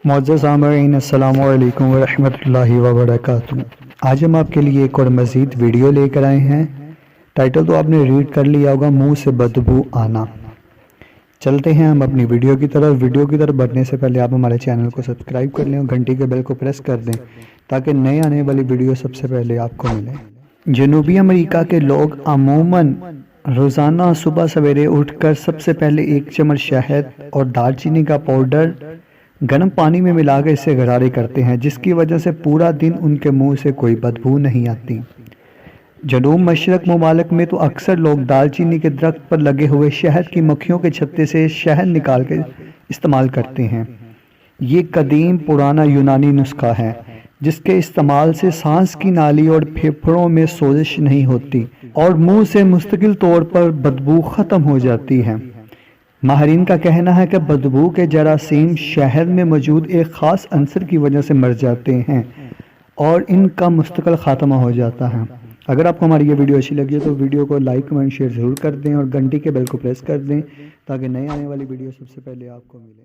معزز سامعین السلام علیکم ورحمۃ اللہ وبرکاتہ۔ آج ہم آپ کے لیے ایک اور مزید ویڈیو لے کر آئے ہیں۔ ٹائٹل تو آپ نے ریڈ کر لیا ہوگا، منہ سے بدبو آنا۔ چلتے ہیں ہم اپنی ویڈیو کی طرف بڑھنے سے پہلے آپ ہمارے چینل کو سبسکرائب کر لیں اور گھنٹی کے بیل کو پریس کر دیں تاکہ نئے آنے والی ویڈیو سب سے پہلے آپ کو ملے۔ جنوبی امریکہ کے لوگ عموماً روزانہ صبح سویرے اٹھ کر سب سے پہلے ایک چمچ شہد اور دار چینی کا پاؤڈر گرم پانی میں ملا کر اسے غرارے کرتے ہیں، جس کی وجہ سے پورا دن ان کے منہ سے کوئی بدبو نہیں آتی۔ جنوب مشرق ممالک میں تو اکثر لوگ دال چینی کے درخت پر لگے ہوئے شہد کی مکھیوں کے چھتے سے شہد نکال کے استعمال کرتے ہیں۔ یہ قدیم پرانا یونانی نسخہ ہے جس کے استعمال سے سانس کی نالی اور پھیپھڑوں میں سوزش نہیں ہوتی اور منہ سے مستقل طور پر بدبو ختم ہو جاتی ہے۔ ماہرین کا کہنا ہے کہ بدبو کے جراثیم شہد میں موجود ایک خاص عنصر کی وجہ سے مر جاتے ہیں اور ان کا مستقل خاتمہ ہو جاتا ہے۔ اگر آپ کو ہماری یہ ویڈیو اچھی لگی ہے تو ویڈیو کو لائک کمنٹ شیئر ضرور کر دیں اور گھنٹی کے بیل کو پریس کر دیں تاکہ نئے آنے والی ویڈیو سب سے پہلے آپ کو ملے۔